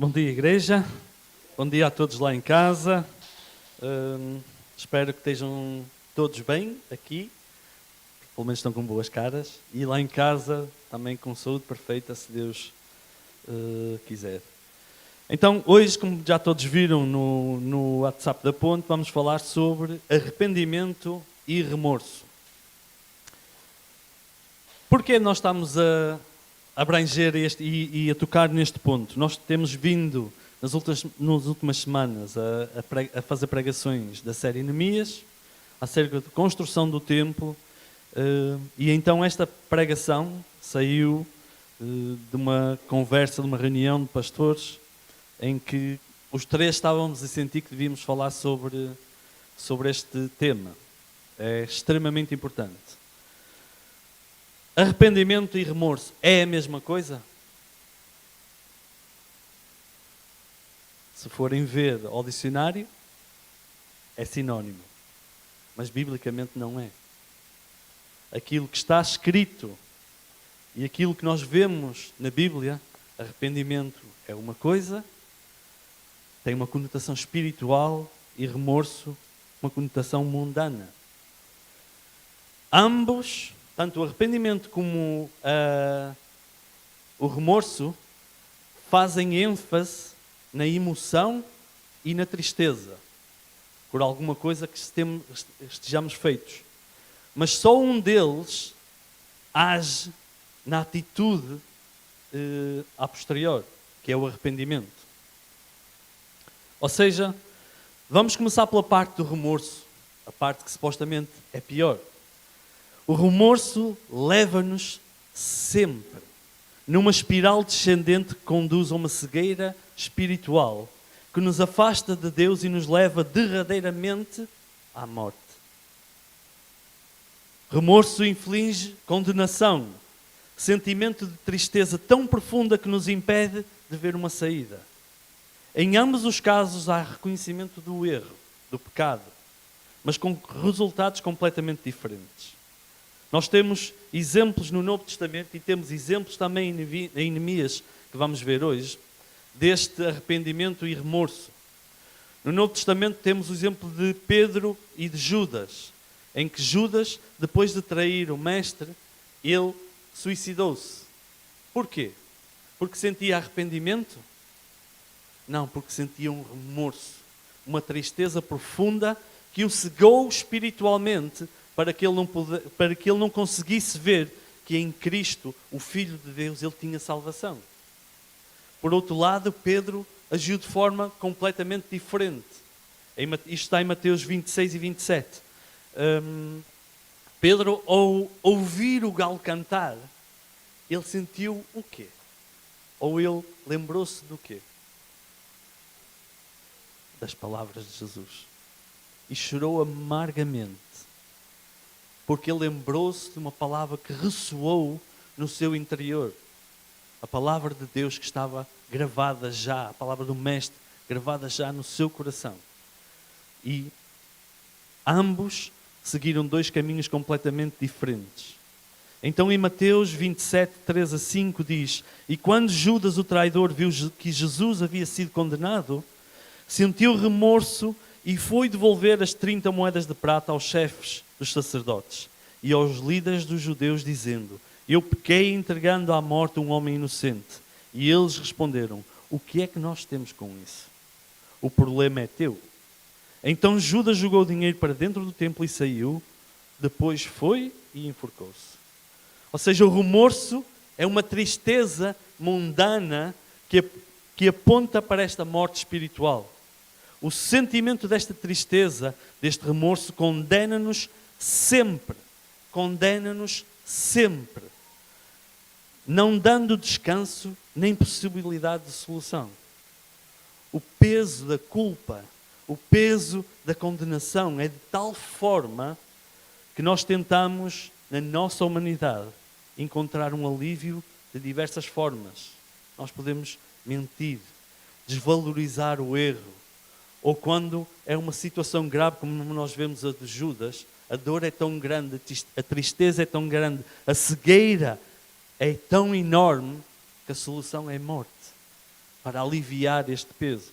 Bom dia, igreja. Bom dia a todos lá em casa. Espero que estejam todos bem aqui. Pelo menos estão com boas caras. E lá em casa também com saúde perfeita, se Deus quiser. Então, hoje, como já todos viram no WhatsApp da Ponte, vamos falar sobre arrependimento e remorso. Porquê nós estamos a abranger e a tocar neste ponto? Nós temos vindo nas últimas semanas a fazer pregações da série Neemias, acerca de construção do templo, e então esta pregação saiu de uma conversa, de uma reunião de pastores, em que os três estávamos a sentir que devíamos falar sobre este tema. É extremamente importante. Arrependimento e remorso é a mesma coisa? Se forem ver ao dicionário, é sinónimo. Mas biblicamente não é. Aquilo que está escrito e aquilo que nós vemos na Bíblia, arrependimento é uma coisa, tem uma conotação espiritual, e remorso uma conotação mundana. Ambos, tanto o arrependimento como o remorso, fazem ênfase na emoção e na tristeza por alguma coisa que estejamos feitos. Mas só um deles age na atitude a posterior, que é o arrependimento. Ou seja, vamos começar pela parte do remorso, a parte que supostamente é pior. O remorso leva-nos sempre numa espiral descendente que conduz a uma cegueira espiritual, que nos afasta de Deus e nos leva derradeiramente à morte. Remorso inflige condenação, sentimento de tristeza tão profunda que nos impede de ver uma saída. Em ambos os casos há reconhecimento do erro, do pecado, mas com resultados completamente diferentes. Nós temos exemplos no Novo Testamento e temos exemplos também em Neemias, que vamos ver hoje, deste arrependimento e remorso. No Novo Testamento temos o exemplo de Pedro e de Judas, em que Judas, depois de trair o mestre, ele suicidou-se. Porquê? Porque sentia arrependimento? Não, porque sentia um remorso, uma tristeza profunda que o cegou espiritualmente para que ele não conseguisse ver que em Cristo, o Filho de Deus, ele tinha salvação. Por outro lado, Pedro agiu de forma completamente diferente. Isto está em Mateus 26 e 27. Pedro, ao ouvir o galo cantar, ele sentiu o quê? Ou ele lembrou-se do quê? Das palavras de Jesus. E chorou amargamente, porque ele lembrou-se de uma palavra que ressoou no seu interior. A palavra de Deus que estava gravada já, a palavra do Mestre, gravada já no seu coração. E ambos seguiram dois caminhos completamente diferentes. Então em Mateus 27, 3 a 5 diz: E quando Judas o traidor viu que Jesus havia sido condenado, sentiu remorso e foi devolver as 30 moedas de prata aos chefes dos sacerdotes e aos líderes dos judeus, dizendo: Eu pequei entregando à morte um homem inocente. E eles responderam: O que é que nós temos com isso? O problema é teu. Então Judas jogou o dinheiro para dentro do templo e saiu. Depois foi e enforcou-se. Ou seja, o remorso é uma tristeza mundana que aponta para esta morte espiritual. O sentimento desta tristeza, deste remorso, condena-nos sempre. Condena-nos sempre. Não dando descanso nem possibilidade de solução. O peso da culpa, o peso da condenação é de tal forma que nós tentamos, na nossa humanidade, encontrar um alívio de diversas formas. Nós podemos mentir, desvalorizar o erro, ou quando é uma situação grave, como nós vemos a de Judas, a dor é tão grande, a tristeza é tão grande, a cegueira é tão enorme que a solução é morte. para aliviar este peso.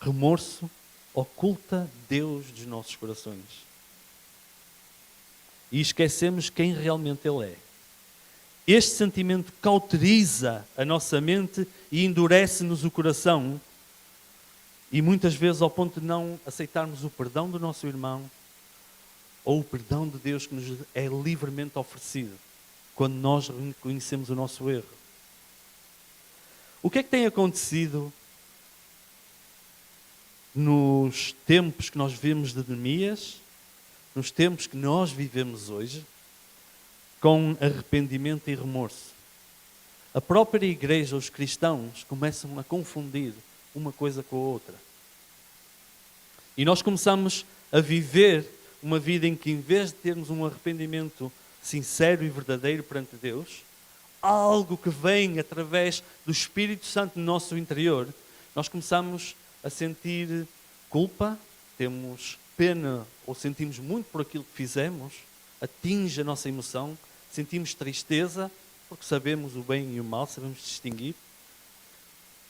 Remorso oculta Deus dos nossos corações. E esquecemos quem realmente Ele é. Este sentimento cauteriza a nossa mente e endurece-nos o coração. E muitas vezes ao ponto de não aceitarmos o perdão do nosso irmão ou o perdão de Deus que nos é livremente oferecido quando nós reconhecemos o nosso erro. O que é que tem acontecido nos tempos que nós vivemos de Neemias, nos tempos que nós vivemos hoje, com arrependimento e remorso? A própria igreja, os cristãos, começam a confundir uma coisa com a outra. E nós começamos a viver uma vida em que, em vez de termos um arrependimento sincero e verdadeiro perante Deus, algo que vem através do Espírito Santo no nosso interior, nós começamos a sentir culpa, temos pena ou sentimos muito por aquilo que fizemos, atinge a nossa emoção, sentimos tristeza, porque sabemos o bem e o mal, sabemos distinguir,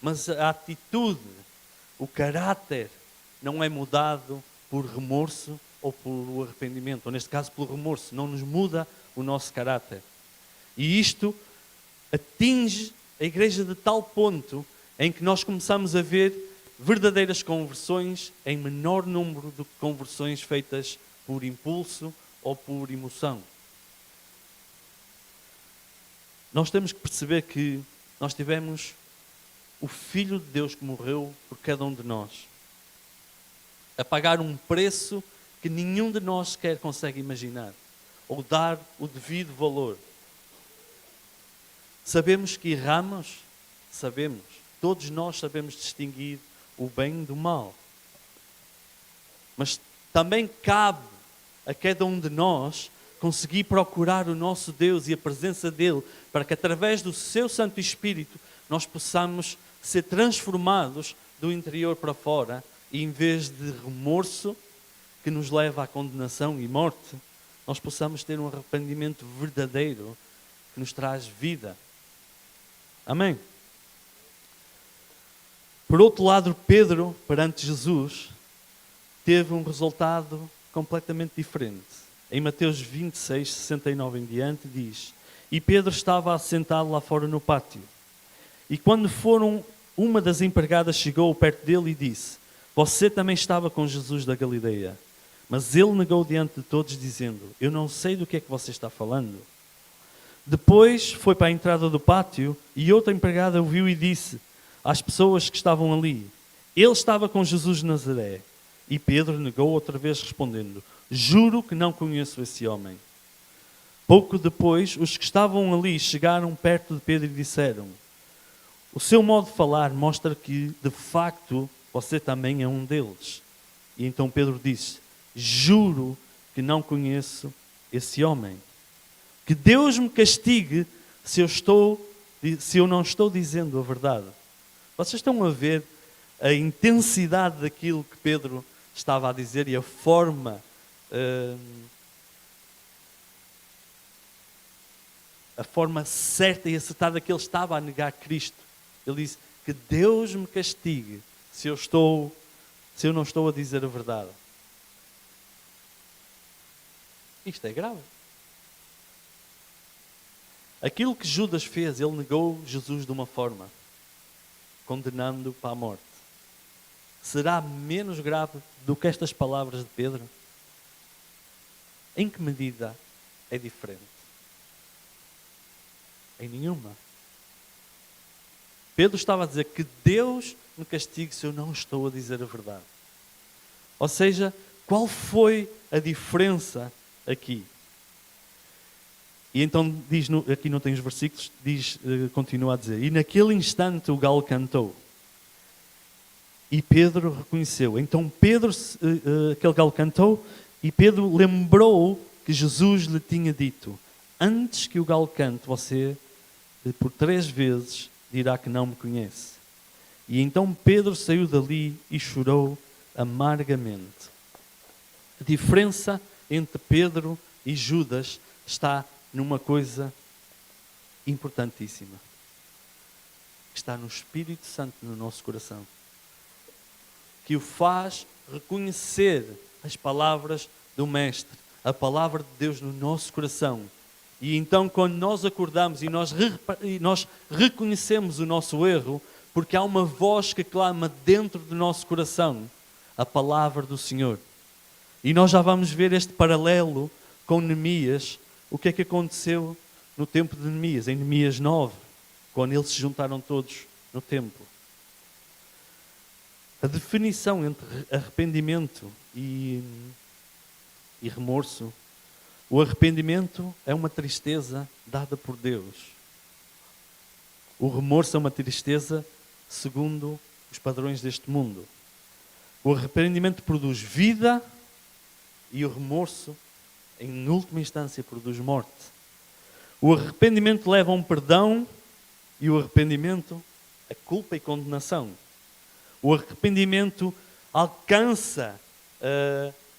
mas a atitude, o caráter, não é mudado por remorso ou por arrependimento, ou neste caso pelo remorso, não nos muda o nosso caráter. E isto atinge a igreja de tal ponto em que nós começamos a ver verdadeiras conversões em menor número do que conversões feitas por impulso ou por emoção. Nós temos que perceber que nós tivemos o Filho de Deus que morreu por cada um de nós, a pagar um preço que nenhum de nós sequer consegue imaginar, ou dar o devido valor. Sabemos que erramos, sabemos, todos nós sabemos distinguir o bem do mal. Mas também cabe a cada um de nós conseguir procurar o nosso Deus e a presença dele, para que através do seu Santo Espírito nós possamos ser transformados do interior para fora, e em vez de remorso que nos leva à condenação e morte, nós possamos ter um arrependimento verdadeiro que nos traz vida. Amém? Por outro lado, Pedro, perante Jesus, teve um resultado completamente diferente. Em Mateus 26, 69 em diante, diz: E Pedro estava assentado lá fora no pátio. E quando uma das empregadas chegou perto dele e disse: Você também estava com Jesus da Galileia. Mas ele negou diante de todos, dizendo: Eu não sei do que é que você está falando. Depois foi para a entrada do pátio e outra empregada o viu e disse às pessoas que estavam ali: Ele estava com Jesus de Nazaré. E Pedro negou outra vez, respondendo: Juro que não conheço esse homem. Pouco depois, os que estavam ali chegaram perto de Pedro e disseram: O seu modo de falar mostra que, de facto, você também é um deles. E então Pedro disse: Juro que não conheço esse homem. Que Deus me castigue se eu não estou dizendo a verdade. Vocês estão a ver a intensidade daquilo que Pedro estava a dizer e a forma certa e acertada que ele estava a negar Cristo. Ele disse: que Deus me castigue se eu não estou a dizer a verdade. Isto é grave. Aquilo que Judas fez, ele negou Jesus de uma forma, condenando-o para a morte. Será menos grave do que estas palavras de Pedro? Em que medida é diferente? Em nenhuma. Pedro estava a dizer que Deus me castigue se eu não estou a dizer a verdade. Ou seja, qual foi a diferença aqui? E então diz, aqui não tem os versículos, continua a dizer: E naquele instante o galo cantou. E Pedro reconheceu. Então aquele galo cantou, e Pedro lembrou que Jesus lhe tinha dito: Antes que o galo cante, você por 3 vezes dirá que não me conhece. E então Pedro saiu dali e chorou amargamente. A diferença entre Pedro e Judas está numa coisa importantíssima. que está no Espírito Santo no nosso coração, que o faz reconhecer as palavras do Mestre, a palavra de Deus no nosso coração. E então, quando nós acordamos e nós reconhecemos o nosso erro, porque há uma voz que clama dentro do nosso coração a palavra do Senhor. E nós já vamos ver este paralelo com Neemias, o que é que aconteceu no tempo de Neemias, em Neemias 9, quando eles se juntaram todos no templo. A definição entre arrependimento e remorso. O arrependimento é uma tristeza dada por Deus. O remorso é uma tristeza segundo os padrões deste mundo. O arrependimento produz vida e o remorso, em última instância, produz morte. O arrependimento leva a um perdão e o arrependimento a culpa e condenação. O arrependimento alcança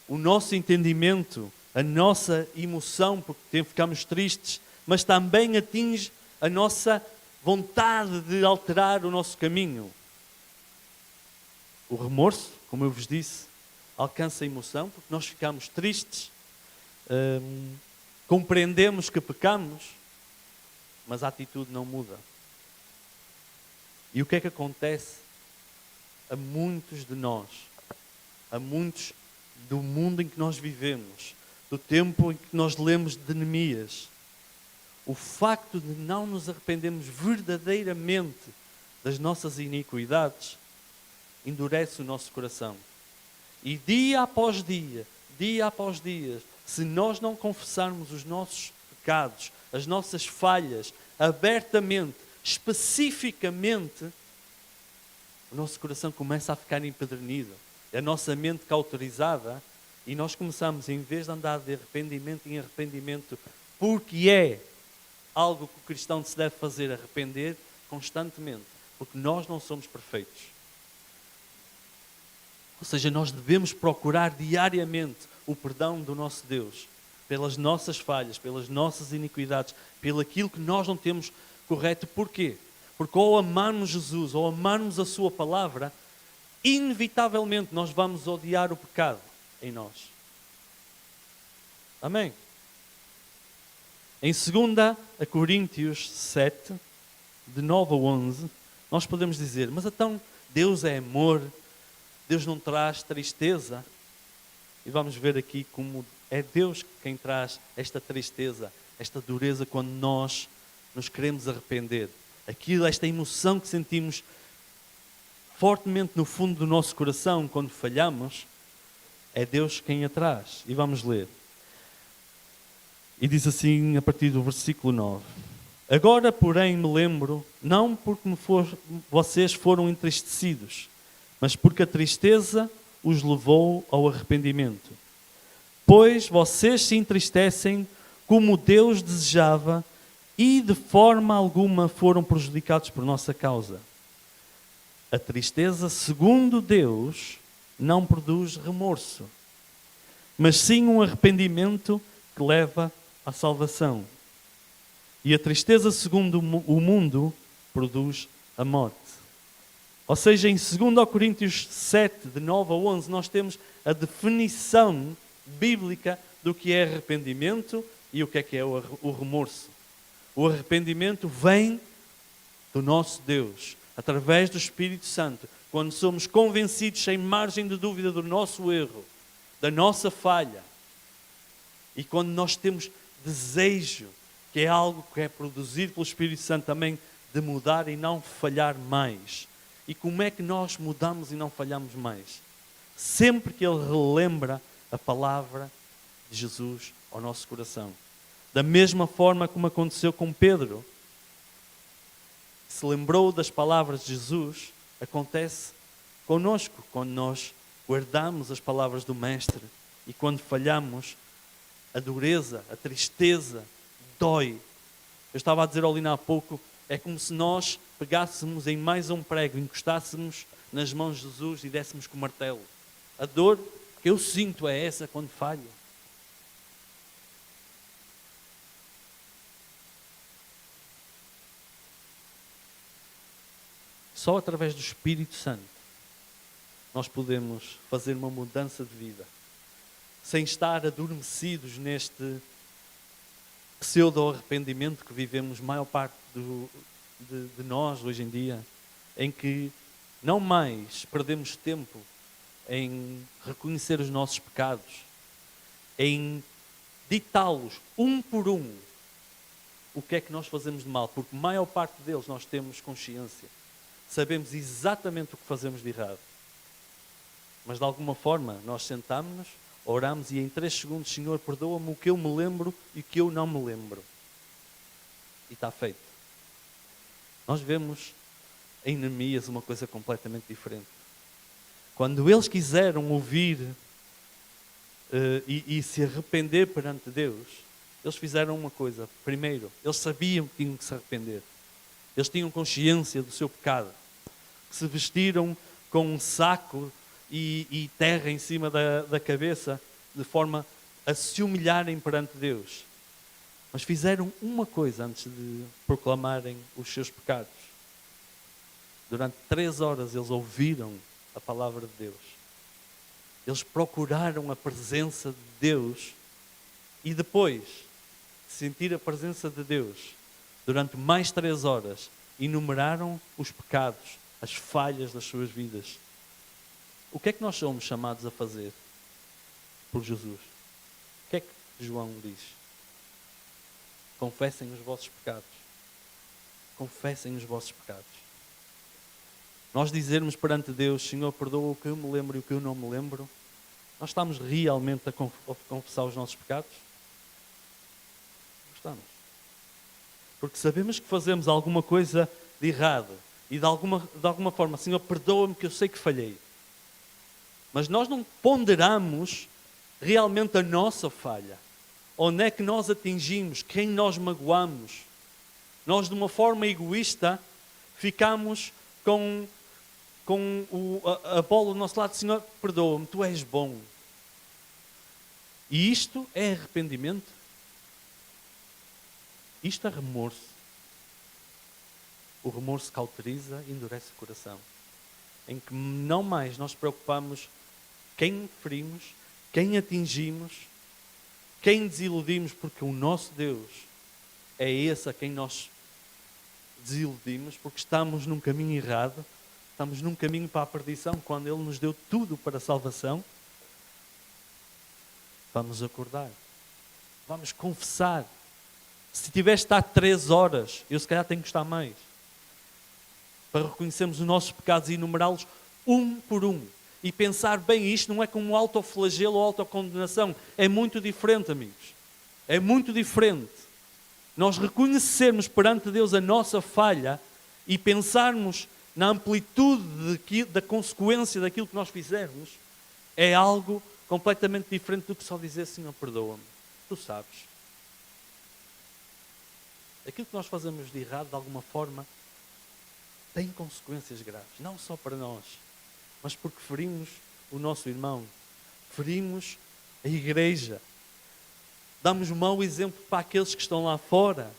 o nosso entendimento, a nossa emoção, porque ficamos tristes, mas também atinge a nossa vontade de alterar o nosso caminho. O remorso, como eu vos disse, alcança a emoção, porque nós ficamos tristes, compreendemos que pecamos, mas a atitude não muda. E o que é que acontece a muitos de nós, a muitos do mundo em que nós vivemos, do tempo em que nós lemos de Neemias? O facto de não nos arrependermos verdadeiramente das nossas iniquidades endurece o nosso coração. E dia após dia, se nós não confessarmos os nossos pecados, as nossas falhas, abertamente, especificamente, o nosso coração começa a ficar empedernido, a nossa mente cauterizada, e nós começamos, em vez de andar de arrependimento em arrependimento, porque é algo que o cristão se deve fazer, arrepender constantemente, porque nós não somos perfeitos. Ou seja, nós devemos procurar diariamente o perdão do nosso Deus, pelas nossas falhas, pelas nossas iniquidades, pelo aquilo que nós não temos correto. Porquê? Porque ao amarmos Jesus, ao amarmos a sua palavra, inevitavelmente nós vamos odiar o pecado em nós. Amém? Em 2 Coríntios 7, de 9 a 11, nós podemos dizer, mas então Deus é amor, Deus não traz tristeza. E vamos ver aqui como é Deus quem traz esta tristeza, esta dureza quando nós nos queremos arrepender. Esta emoção que sentimos fortemente no fundo do nosso coração quando falhamos, é Deus quem a traz. E vamos ler. E diz assim a partir do versículo 9. Agora, porém, me lembro, não porque vocês foram entristecidos, mas porque a tristeza os levou ao arrependimento. Pois vocês se entristecem como Deus desejava e de forma alguma foram prejudicados por nossa causa. A tristeza, segundo Deus, não produz remorso, mas sim um arrependimento que leva à salvação. E a tristeza, segundo o mundo, produz a morte. Ou seja, em 2 Coríntios 7, de 9 a 11, nós temos a definição bíblica do que é arrependimento e o que é o remorso. O arrependimento vem do nosso Deus, através do Espírito Santo, quando somos convencidos sem margem de dúvida do nosso erro, da nossa falha, e quando nós temos desejo, que é algo que é produzido pelo Espírito Santo também, de mudar e não falhar mais. E como é que nós mudamos e não falhamos mais? Sempre que Ele relembra a palavra de Jesus ao nosso coração. Da mesma forma como aconteceu com Pedro, se lembrou das palavras de Jesus, acontece conosco, quando nós guardamos as palavras do Mestre e quando falhamos, a dureza, a tristeza, dói. Eu estava a dizer ao Lina há pouco, é como se nós pegássemos em mais um prego, encostássemos nas mãos de Jesus e dessemos com o martelo. A dor que eu sinto é essa quando falho. só através do Espírito Santo nós podemos fazer uma mudança de vida, sem estar adormecidos neste pseudo-arrependimento que vivemos maior parte de nós hoje em dia, em que não mais perdemos tempo em reconhecer os nossos pecados, em ditá-los um por um o que é que nós fazemos de mal, porque a maior parte deles nós temos consciência, sabemos exatamente o que fazemos de errado, mas de alguma forma nós sentamos-nos, oramos e em 3 segundos, Senhor, perdoa-me o que eu me lembro e o que eu não me lembro, e está feito. Nós vemos em Neemias uma coisa completamente diferente. Quando eles quiseram ouvir e se arrepender perante Deus, eles fizeram uma coisa. Primeiro, eles sabiam que tinham que se arrepender. Eles tinham consciência do seu pecado. Se vestiram com um saco e terra em cima da cabeça, de forma a se humilharem perante Deus. Mas fizeram uma coisa antes de proclamarem os seus pecados. Durante 3 horas eles ouviram a palavra de Deus. Eles procuraram a presença de Deus e depois de sentir a presença de Deus, durante mais 3 horas, enumeraram os pecados, as falhas das suas vidas. O que é que nós somos chamados a fazer por Jesus? O que é que João diz? Confessem os vossos pecados. Confessem os vossos pecados. Nós dizermos perante Deus, Senhor, perdoa o que eu me lembro e o que eu não me lembro, nós estamos realmente a confessar os nossos pecados? Não estamos. Porque sabemos que fazemos alguma coisa de errado e de alguma forma, Senhor, perdoa-me que eu sei que falhei. Mas nós não ponderamos realmente a nossa falha. Onde é que nós atingimos? Quem nós magoamos? Nós, de uma forma egoísta, ficamos com a bola do nosso lado. Senhor, perdoa-me, Tu és bom. E isto é arrependimento? Isto é remorso. O remorso cauteriza e endurece o coração. Em que não mais nós preocupamos quem ferimos, quem atingimos, quem desiludimos, porque o nosso Deus é esse a quem nós desiludimos, porque estamos num caminho errado, estamos num caminho para a perdição, quando Ele nos deu tudo para a salvação. Vamos acordar, vamos confessar. Se tiver de estar 3 horas, eu se calhar tenho que estar mais, para reconhecermos os nossos pecados e enumerá-los um por um. E pensar bem, isto não é como autoflagelo ou autocondenação. É muito diferente, amigos. É muito diferente. Nós reconhecermos perante Deus a nossa falha e pensarmos na amplitude da consequência daquilo que nós fizermos, é algo completamente diferente do que só dizer, Senhor, perdoa-me. Tu sabes. Aquilo que nós fazemos de errado, de alguma forma, tem consequências graves. Não só para nós, mas porque ferimos o nosso irmão, ferimos a igreja, damos um mau exemplo para aqueles que estão lá fora,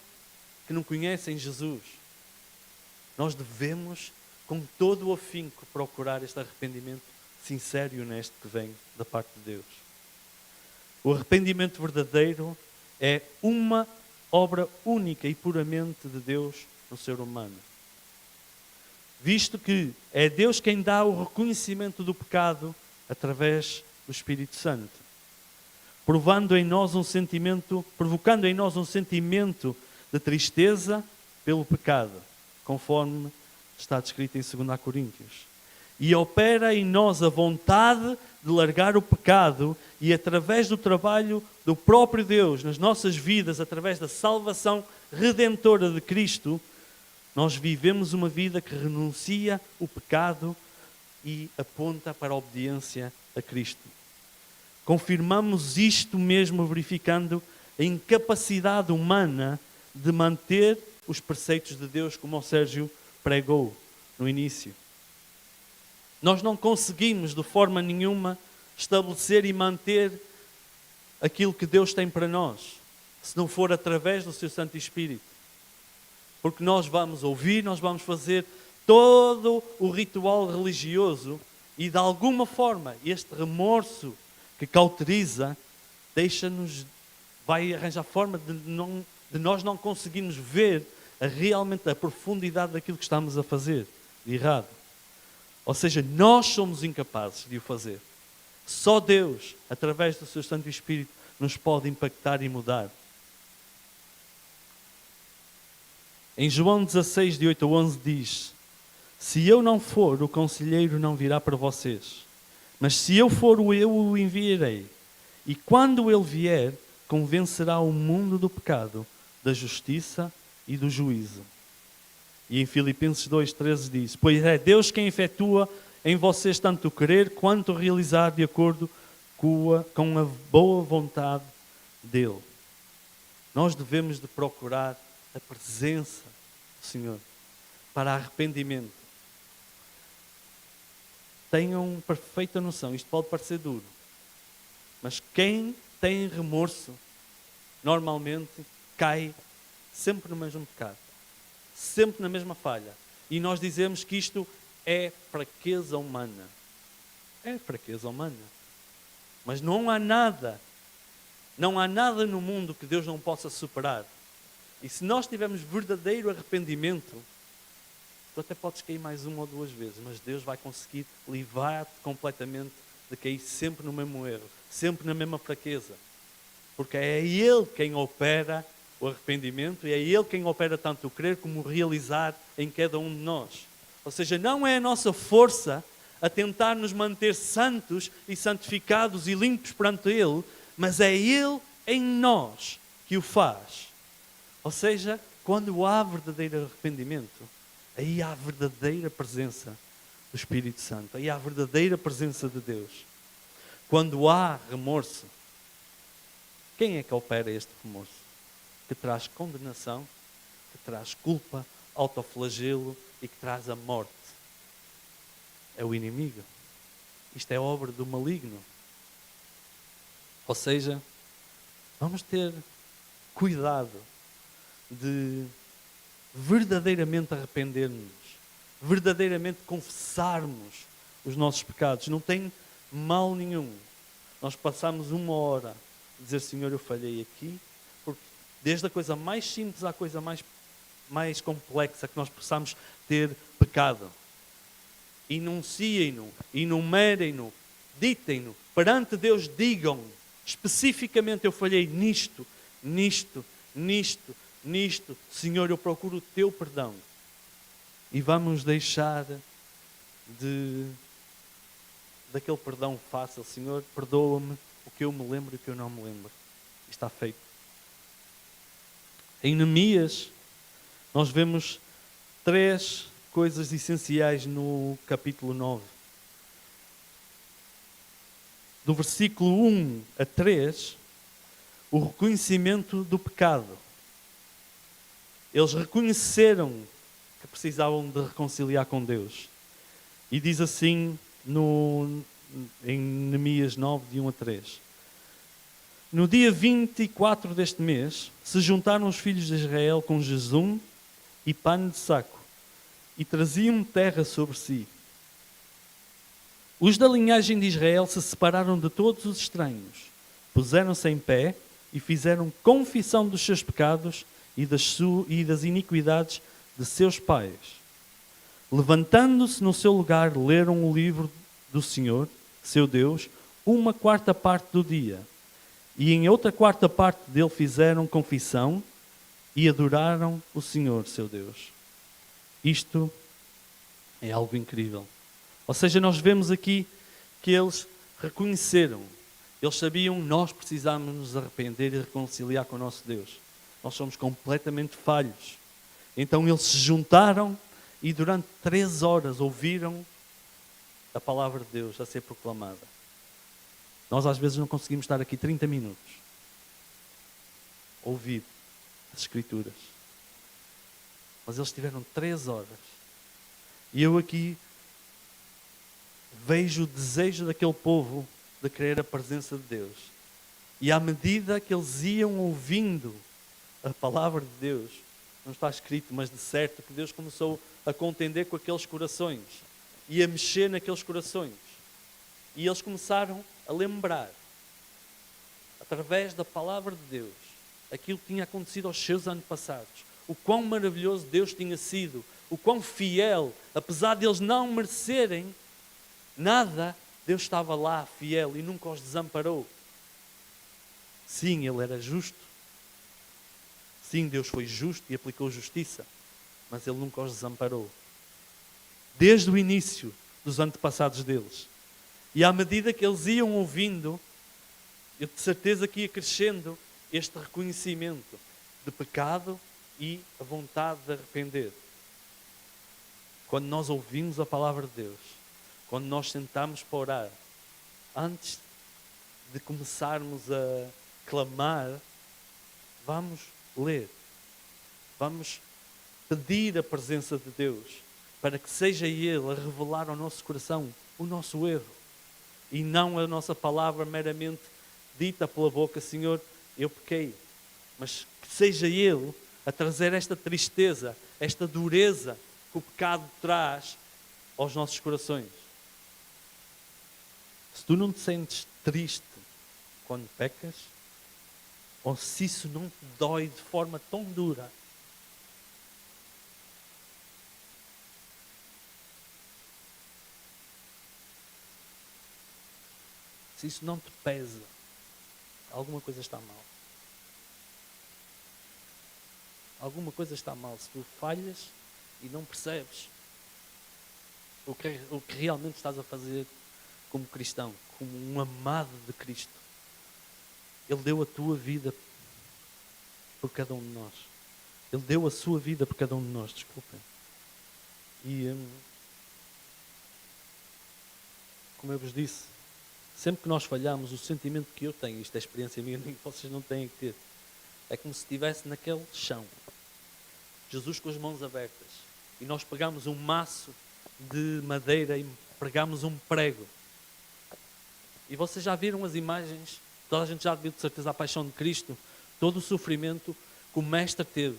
que não conhecem Jesus. Nós devemos, com todo o afinco, procurar este arrependimento sincero e honesto que vem da parte de Deus. O arrependimento verdadeiro é uma obra única e puramente de Deus no ser humano. Visto que é Deus quem dá o reconhecimento do pecado através do Espírito Santo, provocando em nós um sentimento de tristeza pelo pecado, conforme está descrito em 2 Coríntios. E opera em nós a vontade de largar o pecado e através do trabalho do próprio Deus nas nossas vidas, através da salvação redentora de Cristo, nós vivemos uma vida que renuncia o pecado e aponta para a obediência a Cristo. Confirmamos isto mesmo verificando a incapacidade humana de manter os preceitos de Deus, como o Sérgio pregou no início. Nós não conseguimos de forma nenhuma estabelecer e manter aquilo que Deus tem para nós, se não for através do seu Santo Espírito. Porque nós vamos ouvir, nós vamos fazer todo o ritual religioso e, de alguma forma, este remorso que cauteriza vai arranjar forma de nós não conseguirmos ver realmente a profundidade daquilo que estamos a fazer de errado. Ou seja, nós somos incapazes de o fazer. Só Deus, através do seu Santo Espírito, nos pode impactar e mudar. Em João 16, de 8 a 11 diz: se eu não for, o conselheiro não virá para vocês. Mas se eu for, eu o enviarei. E quando ele vier, convencerá o mundo do pecado, da justiça e do juízo. E em Filipenses 2,13 diz: pois é Deus quem efetua em vocês tanto o querer quanto o realizar de acordo com a boa vontade dele. Nós devemos de procurar a presença do Senhor para arrependimento. Tenham perfeita noção, isto pode parecer duro, mas quem tem remorso normalmente cai sempre no mesmo pecado, sempre na mesma falha. E nós dizemos que isto é fraqueza humana. É fraqueza humana. Mas não há nada no mundo que Deus não possa superar. E se nós tivermos verdadeiro arrependimento, tu até podes cair mais uma ou duas vezes, mas Deus vai conseguir livrar-te completamente de cair sempre no mesmo erro, sempre na mesma fraqueza. Porque é Ele quem opera o arrependimento e é Ele quem opera tanto o crer como o realizar em cada um de nós. Ou seja, não é a nossa força a tentar nos manter santos e santificados e limpos perante Ele, mas é Ele em nós que o faz. Ou seja, quando há verdadeiro arrependimento, aí há a verdadeira presença do Espírito Santo, aí há a verdadeira presença de Deus. Quando há remorso, quem é que opera este remorso? Que traz condenação, que traz culpa, autoflagelo e que traz a morte. É o inimigo. Isto é obra do maligno. Ou seja, vamos ter cuidado de verdadeiramente arrepender-nos, verdadeiramente confessarmos os nossos pecados. Não tem mal nenhum. Nós passamos uma hora a dizer: Senhor, eu falhei aqui, porque desde a coisa mais simples à coisa mais complexa que nós possamos ter pecado. Enunciem-no, enumerem-no, ditem-no, perante Deus digam especificamente: eu falhei nisto, nisto, nisto, nisto. Senhor, eu procuro o teu perdão. E vamos deixar daquele perdão fácil. Senhor, perdoa-me o que eu me lembro e o que eu não me lembro. Está feito. Em Neemias, nós vemos 3 coisas essenciais no capítulo 9. Do versículo 1 a 3, o reconhecimento do pecado. Eles reconheceram que precisavam de reconciliar com Deus. E diz assim em Neemias 9, de 1 a 3. No dia 24 deste mês, se juntaram os filhos de Israel com jejum e pano de saco, e traziam terra sobre si. Os da linhagem de Israel se separaram de todos os estranhos, puseram-se em pé e fizeram confissão dos seus pecados e das iniquidades de seus pais. Levantando-se no seu lugar, leram o livro do Senhor, seu Deus, 1/4 parte do dia. E em outra 1/4 parte dele fizeram confissão e adoraram o Senhor, seu Deus. Isto é algo incrível. Ou seja, nós vemos aqui que eles reconheceram. Eles sabiam: nós precisamos nos arrepender e reconciliar com o nosso Deus. Nós somos completamente falhos. Então eles se juntaram e durante 3 horas ouviram a palavra de Deus a ser proclamada. Nós às vezes não conseguimos estar aqui 30 minutos. Ouvir as Escrituras. Mas eles tiveram 3 horas. E eu aqui vejo o desejo daquele povo de querer a presença de Deus. E à medida que eles iam ouvindo a palavra de Deus, não está escrito, mas de certo que Deus começou a contender com aqueles corações e a mexer naqueles corações. E eles começaram a lembrar, através da palavra de Deus, aquilo que tinha acontecido aos seus antepassados. O quão maravilhoso Deus tinha sido, o quão fiel, apesar de eles não merecerem nada, Deus estava lá fiel e nunca os desamparou. Sim, Ele era justo. Sim, Deus foi justo e aplicou justiça, mas Ele nunca os desamparou. Desde o início dos antepassados deles. E à medida que eles iam ouvindo, eu de certeza que ia crescendo este reconhecimento de pecado e a vontade de arrepender. Quando nós ouvimos a palavra de Deus, quando nós sentamos para orar, antes de começarmos a clamar, vamos ler, vamos pedir a presença de Deus, para que seja Ele a revelar ao nosso coração o nosso erro, e não a nossa palavra meramente dita pela boca: Senhor, eu pequei. Mas que seja Ele a trazer esta tristeza, esta dureza que o pecado traz aos nossos corações. Se tu não te sentes triste quando pecas, ou se isso não te dói de forma tão dura, se isso não te pesa, alguma coisa está mal. Alguma coisa está mal. Se tu falhas e não percebes o que realmente estás a fazer como cristão, como um amado de Cristo. Ele deu a tua vida por cada um de nós. Ele deu a sua vida por cada um de nós, desculpem. E, como eu vos disse, sempre que nós falhamos, o sentimento que eu tenho, isto é experiência minha, nem vocês não têm que ter, é como se estivesse naquele chão. Jesus com as mãos abertas. E nós pegamos um maço de madeira e pregamos um prego. E vocês já viram as imagens? Toda a gente já viu de certeza a paixão de Cristo, todo o sofrimento que o Mestre teve.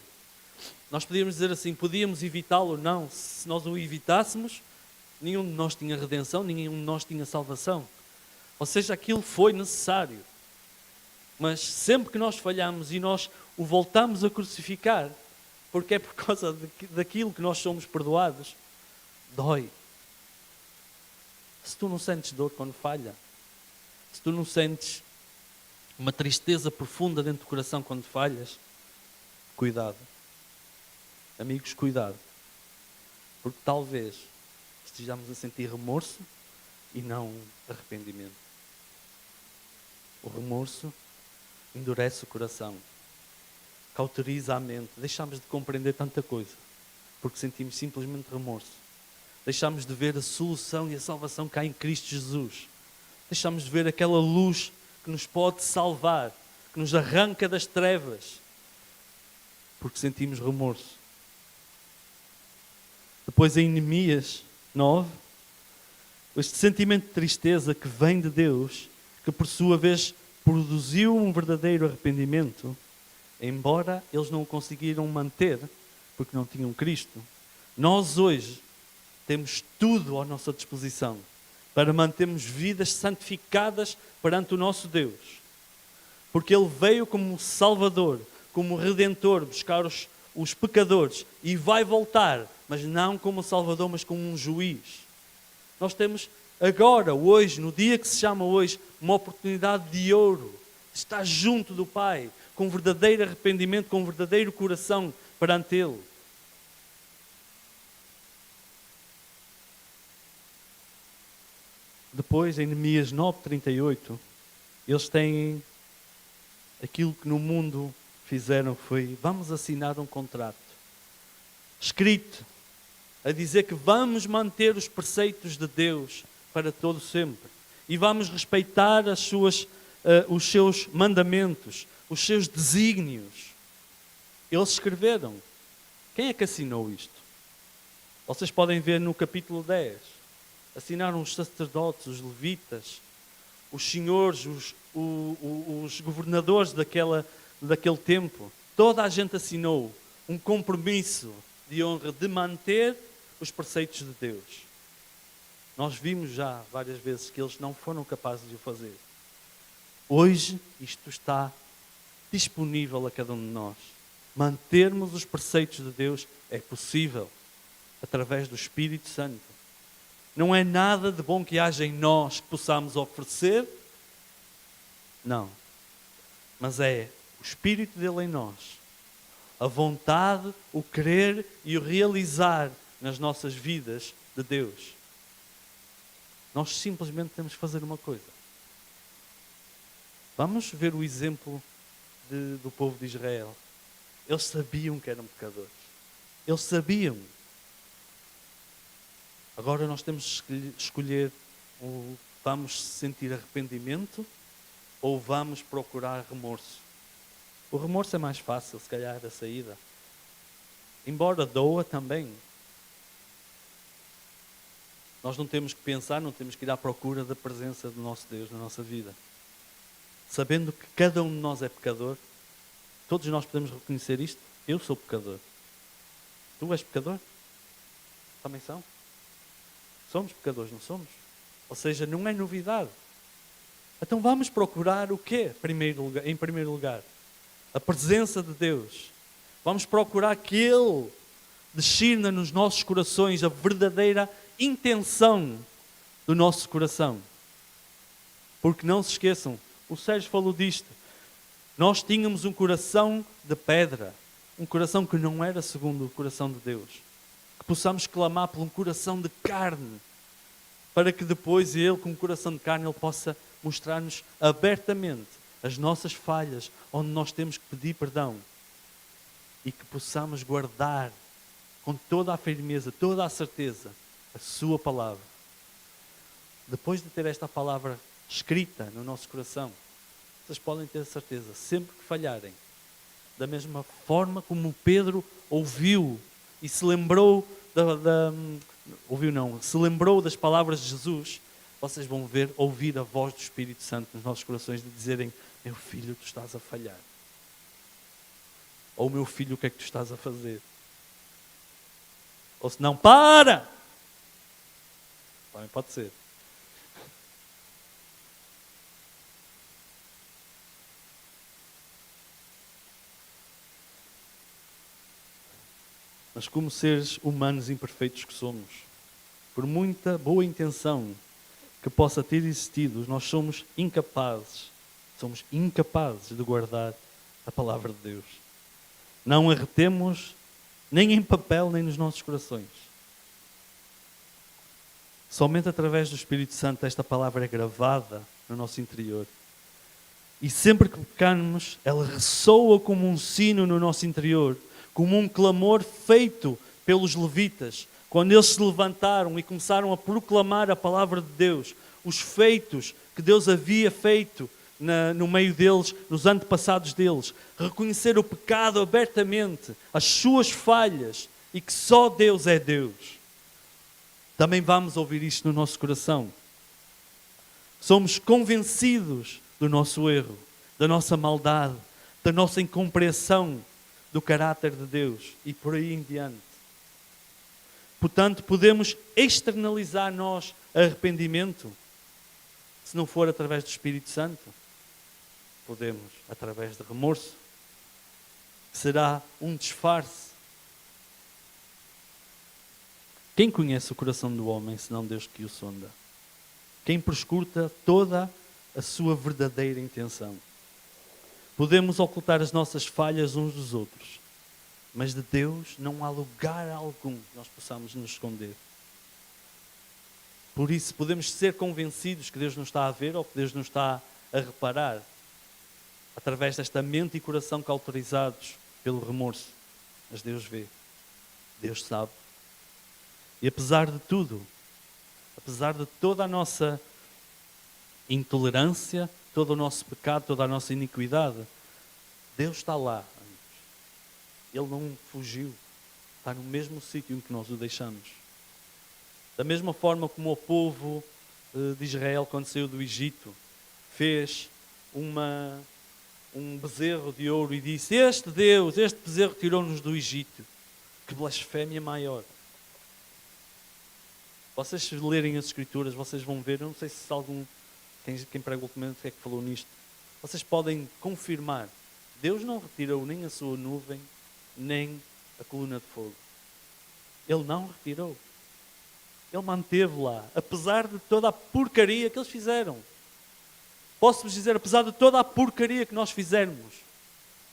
Nós podíamos dizer assim, podíamos evitá-lo? Não. Se nós o evitássemos, nenhum de nós tinha redenção, nenhum de nós tinha salvação. Ou seja, aquilo foi necessário. Mas sempre que nós falhamos e nós o voltamos a crucificar, porque é por causa daquilo que nós somos perdoados, dói. Se tu não sentes dor quando falha, se tu não sentes uma tristeza profunda dentro do coração quando falhas, cuidado. Amigos, cuidado. Porque talvez estejamos a sentir remorso e não arrependimento. O remorso endurece o coração, cauteriza a mente. Deixamos de compreender tanta coisa, porque sentimos simplesmente remorso. Deixamos de ver a solução e a salvação que há em Cristo Jesus. Deixamos de ver aquela luz que nos pode salvar, que nos arranca das trevas, porque sentimos remorso. Depois em Neemias 9, este sentimento de tristeza que vem de Deus, que por sua vez produziu um verdadeiro arrependimento, embora eles não o conseguiram manter, porque não tinham Cristo. Nós hoje temos tudo à nossa disposição para mantermos vidas santificadas perante o nosso Deus. Porque Ele veio como Salvador, como Redentor, buscar os pecadores e vai voltar, mas não como Salvador, mas como um juiz. Nós temos agora, hoje, no dia que se chama hoje, uma oportunidade de ouro, de estar junto do Pai, com verdadeiro arrependimento, com verdadeiro coração perante Ele. Depois, em Neemias 9:38, eles têm aquilo que no mundo fizeram, foi: vamos assinar um contrato escrito a dizer que vamos manter os preceitos de Deus para todo sempre e vamos respeitar os seus mandamentos, os seus desígnios. Eles escreveram. Quem é que assinou isto? Vocês podem ver no capítulo 10. Assinaram os sacerdotes, os levitas, os senhores, os governadores daquele tempo. Toda a gente assinou um compromisso de honra de manter os preceitos de Deus. Nós vimos já várias vezes que eles não foram capazes de o fazer. Hoje isto está disponível a cada um de nós. Mantermos os preceitos de Deus é possível através do Espírito Santo. Não é nada de bom que haja em nós que possamos oferecer. Não. Mas é o Espírito dele em nós. A vontade, o querer e o realizar nas nossas vidas de Deus. Nós simplesmente temos que fazer uma coisa. Vamos ver o exemplo do povo de Israel. Eles sabiam que eram pecadores. Eles sabiam. Agora nós temos que escolher ou vamos sentir arrependimento ou vamos procurar remorso. O remorso é mais fácil, se calhar, a saída. Embora doa também. Nós não temos que pensar, não temos que ir à procura da presença do nosso Deus na nossa vida. Sabendo que cada um de nós é pecador, todos nós podemos reconhecer isto. Eu sou pecador. Tu és pecador? Também são. Somos pecadores, não somos? Ou seja, não é novidade. Então vamos procurar o quê? Em primeiro lugar, a presença de Deus. Vamos procurar que Ele discirna nos nossos corações a verdadeira intenção do nosso coração. Porque não se esqueçam, o Sérgio falou disto. Nós tínhamos um coração de pedra, um coração que não era segundo o coração de Deus. Que possamos clamar por um coração de carne, para que depois Ele, com um coração de carne, Ele possa mostrar-nos abertamente as nossas falhas, onde nós temos que pedir perdão. E que possamos guardar com toda a firmeza, toda a certeza, a Sua palavra. Depois de ter esta palavra escrita no nosso coração, vocês podem ter certeza, sempre que falharem, da mesma forma como Pedro ouviu e se lembrou se lembrou das palavras de Jesus, vocês vão ouvir a voz do Espírito Santo nos nossos corações de dizerem: meu filho, tu estás a falhar. Ou meu filho, o que é que tu estás a fazer? Ou se não, para! Também pode ser. Mas como seres humanos imperfeitos que somos, por muita boa intenção que possa ter existido, nós somos incapazes de guardar a palavra de Deus. Não a retemos nem em papel, nem nos nossos corações. Somente através do Espírito Santo esta palavra é gravada no nosso interior. E sempre que pecarmos, ela ressoa como um sino no nosso interior, como um clamor feito pelos levitas, quando eles se levantaram e começaram a proclamar a palavra de Deus, os feitos que Deus havia feito no meio deles, nos antepassados deles, reconhecer o pecado abertamente, as suas falhas e que só Deus é Deus. Também vamos ouvir isto no nosso coração. Somos convencidos do nosso erro, da nossa maldade, da nossa incompreensão do caráter de Deus e por aí em diante. Portanto, podemos externalizar nós arrependimento, se não for através do Espírito Santo. Podemos através de remorso. Será um disfarce. Quem conhece o coração do homem, senão Deus que o sonda? Quem perscruta toda a sua verdadeira intenção? Podemos ocultar as nossas falhas uns dos outros, mas de Deus não há lugar algum que nós possamos nos esconder. Por isso, podemos ser convencidos que Deus nos está a ver ou que Deus nos está a reparar, através desta mente e coração cauterizados pelo remorso. Mas Deus vê, Deus sabe. E apesar de tudo, apesar de toda a nossa intolerância, todo o nosso pecado, toda a nossa iniquidade, Deus está lá. Ele não fugiu. Está no mesmo sítio em que nós o deixamos. Da mesma forma como o povo de Israel, quando saiu do Egito, fez um bezerro de ouro e disse: este Deus, este bezerro tirou-nos do Egito. Que blasfémia maior. Vocês se lerem as Escrituras, vocês vão ver, eu não sei se quem prega ultimamente é que falou nisto, vocês podem confirmar, Deus não retirou nem a sua nuvem, nem a coluna de fogo. Ele não retirou. Ele manteve lá, apesar de toda a porcaria que eles fizeram. Posso-vos dizer, apesar de toda a porcaria que nós fizermos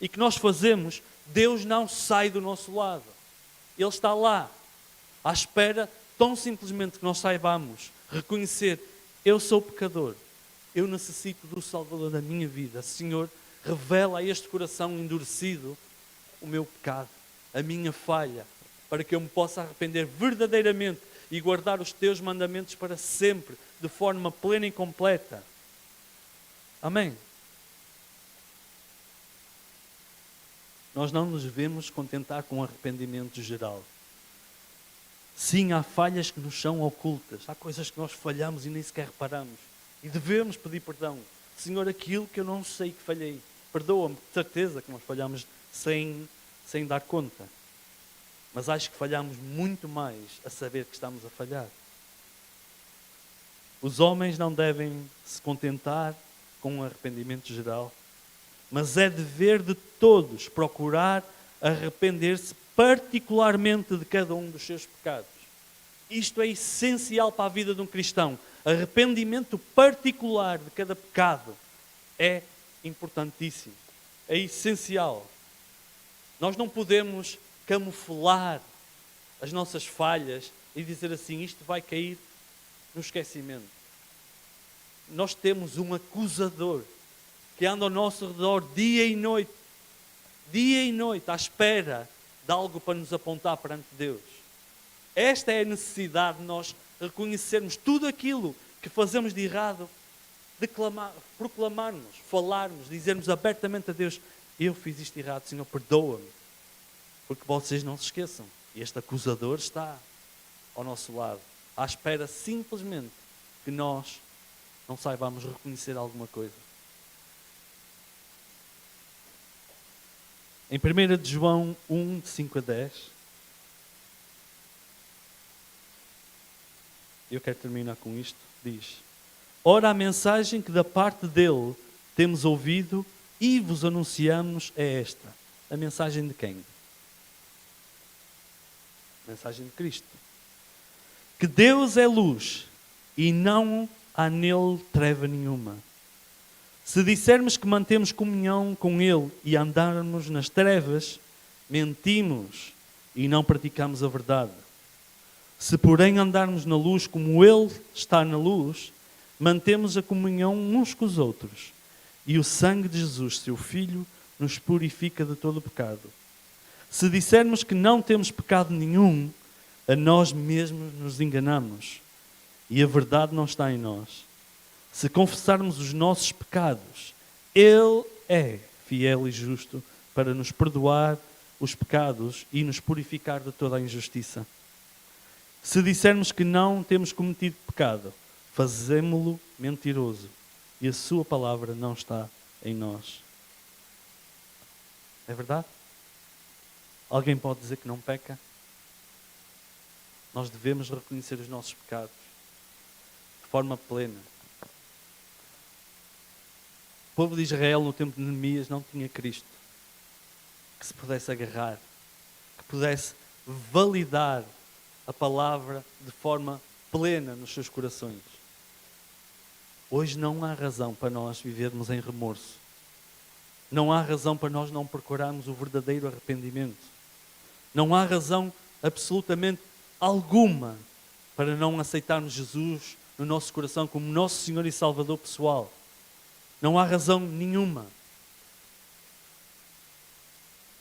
e que nós fazemos, Deus não sai do nosso lado. Ele está lá, à espera, tão simplesmente que nós saibamos reconhecer, eu sou pecador, eu necessito do Salvador da minha vida. Senhor, revela a este coração endurecido o meu pecado, a minha falha, para que eu me possa arrepender verdadeiramente e guardar os teus mandamentos para sempre, de forma plena e completa. Amém? Nós não nos devemos contentar com o arrependimento geral. Sim, há falhas que nos são ocultas. Há coisas que nós falhamos e nem sequer reparamos. E devemos pedir perdão. Senhor, aquilo que eu não sei que falhei, perdoa-me. De certeza que nós falhamos sem dar conta. Mas acho que falhamos muito mais a saber que estamos a falhar. Os homens não devem se contentar com um arrependimento geral, mas é dever de todos procurar arrepender-se particularmente de cada um dos seus pecados. Isto é essencial para a vida de um cristão. Arrependimento particular de cada pecado é importantíssimo, é essencial. Nós não podemos camuflar as nossas falhas e dizer assim, isto vai cair no esquecimento. Nós temos um acusador que anda ao nosso redor dia e noite, à espera de algo para nos apontar perante Deus. Esta é a necessidade de nós reconhecermos tudo aquilo que fazemos de errado, proclamarmos, falarmos, dizermos abertamente a Deus, eu fiz isto errado, Senhor, perdoa-me. Porque vocês não se esqueçam, este acusador está ao nosso lado, à espera simplesmente que nós não saibamos reconhecer alguma coisa. Em 1 de João 1, de 5 a 10, eu quero terminar com isto, diz: Ora, a mensagem que da parte dele temos ouvido e vos anunciamos é esta. A mensagem de quem? A mensagem de Cristo. Que Deus é luz e não há nele treva nenhuma. Se dissermos que mantemos comunhão com Ele e andarmos nas trevas, mentimos e não praticamos a verdade. Se, porém, andarmos na luz como Ele está na luz, mantemos a comunhão uns com os outros. E o sangue de Jesus, seu Filho, nos purifica de todo o pecado. Se dissermos que não temos pecado nenhum, a nós mesmos nos enganamos e a verdade não está em nós. Se confessarmos os nossos pecados, Ele é fiel e justo para nos perdoar os pecados e nos purificar de toda a injustiça. Se dissermos que não temos cometido pecado, fazemo-lo mentiroso e a sua palavra não está em nós. É verdade? Alguém pode dizer que não peca? Nós devemos reconhecer os nossos pecados de forma plena. O povo de Israel no tempo de Neemias não tinha Cristo que se pudesse agarrar, que pudesse validar a palavra de forma plena nos seus corações. Hoje não há razão para nós vivermos em remorso. Não há razão para nós não procurarmos o verdadeiro arrependimento. Não há razão absolutamente alguma para não aceitarmos Jesus no nosso coração como nosso Senhor e Salvador pessoal. Não há razão nenhuma.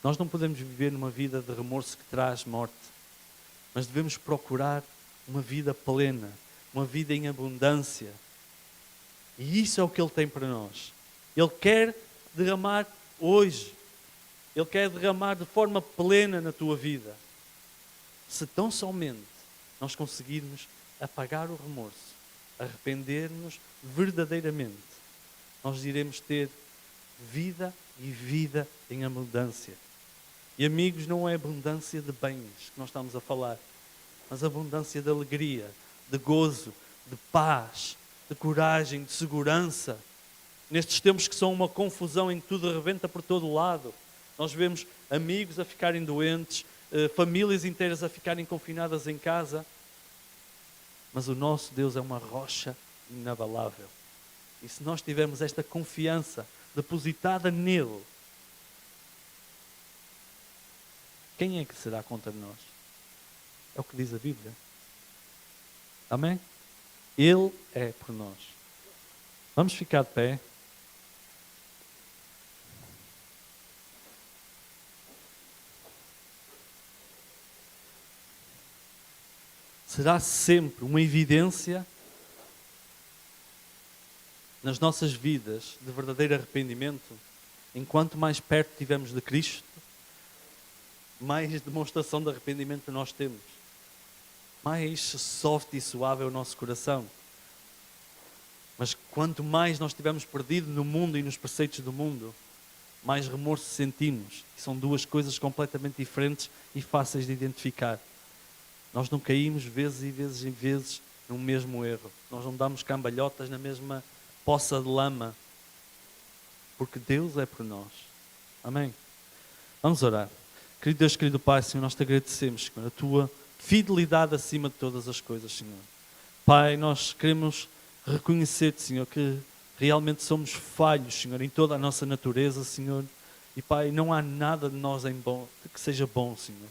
Nós não podemos viver numa vida de remorso que traz morte, mas devemos procurar uma vida plena, uma vida em abundância. E isso é o que Ele tem para nós. Ele quer derramar hoje. Ele quer derramar de forma plena na tua vida. Se tão somente nós conseguirmos apagar o remorso, arrepender-nos verdadeiramente, nós iremos ter vida e vida em abundância. E amigos, não é abundância de bens que nós estamos a falar, mas abundância de alegria, de gozo, de paz, de coragem, de segurança. Nestes tempos que são uma confusão em que tudo rebenta por todo o lado. Nós vemos amigos a ficarem doentes, famílias inteiras a ficarem confinadas em casa. Mas o nosso Deus é uma rocha inabalável. E se nós tivermos esta confiança depositada nele, quem é que será contra nós? É o que diz a Bíblia. Amém? Ele é por nós. Vamos ficar de pé. Será sempre uma evidência nas nossas vidas de verdadeiro arrependimento. Enquanto mais perto estivermos de Cristo, mais demonstração de arrependimento nós temos. Mais soft e suave é o nosso coração. Mas quanto mais nós estivermos perdidos no mundo e nos preceitos do mundo, mais remorso sentimos. E são duas coisas completamente diferentes e fáceis de identificar. Nós não caímos vezes e vezes e vezes no mesmo erro. Nós não damos cambalhotas na mesma poça de lama. Porque Deus é por nós. Amém? Vamos orar. Querido Deus, querido Pai, Senhor, nós te agradecemos, Senhor, a tua fidelidade acima de todas as coisas, Senhor. Pai, nós queremos reconhecer-te, Senhor, que realmente somos falhos, Senhor, em toda a nossa natureza, Senhor. E, Pai, não há nada de nós em bom, que seja bom, Senhor.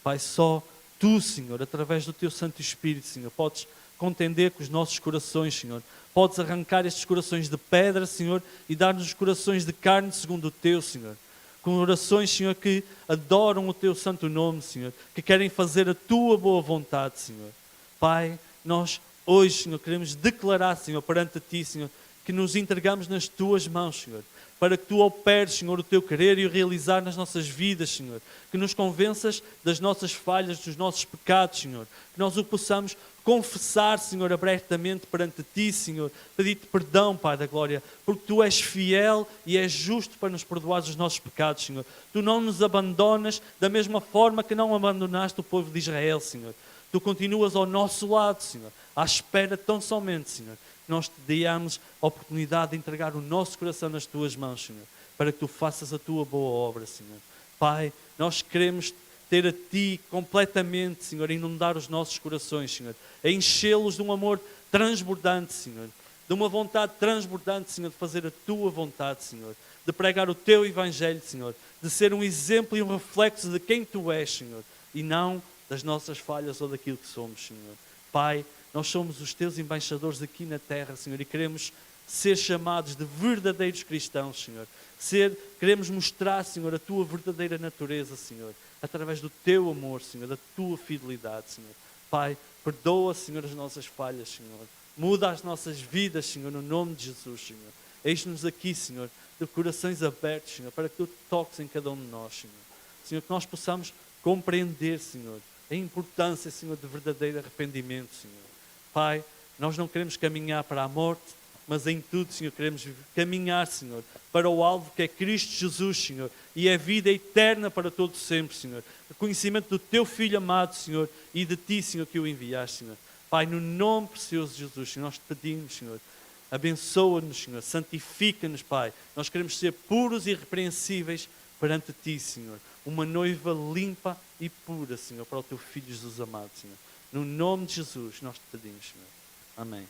Pai, só Tu, Senhor, através do Teu Santo Espírito, Senhor, podes contender com os nossos corações, Senhor. Podes arrancar estes corações de pedra, Senhor, e dar-nos os corações de carne segundo o Teu, Senhor. Com orações, Senhor, que adoram o Teu santo nome, Senhor, que querem fazer a Tua boa vontade, Senhor. Pai, nós hoje, Senhor, queremos declarar, Senhor, perante Ti, Senhor, que nos entregamos nas Tuas mãos, Senhor, para que Tu operes, Senhor, o Teu querer e o realizar nas nossas vidas, Senhor. Que nos convenças das nossas falhas, dos nossos pecados, Senhor. Que nós o possamos confessar, Senhor, abertamente perante Ti, Senhor. Pedir-te perdão, Pai da glória, porque Tu és fiel e és justo para nos perdoar os nossos pecados, Senhor. Tu não nos abandonas da mesma forma que não abandonaste o povo de Israel, Senhor. Tu continuas ao nosso lado, Senhor, à espera tão somente, Senhor, que nós te demos a oportunidade de entregar o nosso coração nas Tuas mãos, Senhor, para que Tu faças a Tua boa obra, Senhor. Pai, nós queremos ter a Ti completamente, Senhor, a inundar os nossos corações, Senhor, a enchê-los de um amor transbordante, Senhor, de uma vontade transbordante, Senhor, de fazer a Tua vontade, Senhor, de pregar o Teu Evangelho, Senhor, de ser um exemplo e um reflexo de quem Tu és, Senhor, e não das nossas falhas ou daquilo que somos, Senhor. Pai, nós somos os Teus embaixadores aqui na terra, Senhor, e queremos ser chamados de verdadeiros cristãos, Senhor. Queremos mostrar, Senhor, a Tua verdadeira natureza, Senhor, através do Teu amor, Senhor, da Tua fidelidade, Senhor. Pai, perdoa, Senhor, as nossas falhas, Senhor. Muda as nossas vidas, Senhor, no nome de Jesus, Senhor. Eis-nos aqui, Senhor, de corações abertos, Senhor, para que Tu toques em cada um de nós, Senhor. Senhor, que nós possamos compreender, Senhor, a importância, Senhor, de verdadeiro arrependimento, Senhor. Pai, nós não queremos caminhar para a morte, mas em tudo, Senhor, queremos caminhar, Senhor, para o alvo que é Cristo Jesus, Senhor, e é vida eterna para todo sempre, Senhor. O conhecimento do Teu Filho amado, Senhor, e de Ti, Senhor, que o enviaste, Senhor. Pai, no nome precioso de Jesus, Senhor, nós te pedimos, Senhor, abençoa-nos, Senhor, santifica-nos, Pai. Nós queremos ser puros e irrepreensíveis perante Ti, Senhor. Uma noiva limpa e pura, Senhor, para o Teu Filho Jesus amado, Senhor. No nome de Jesus, nós te pedimos, Senhor. Amém.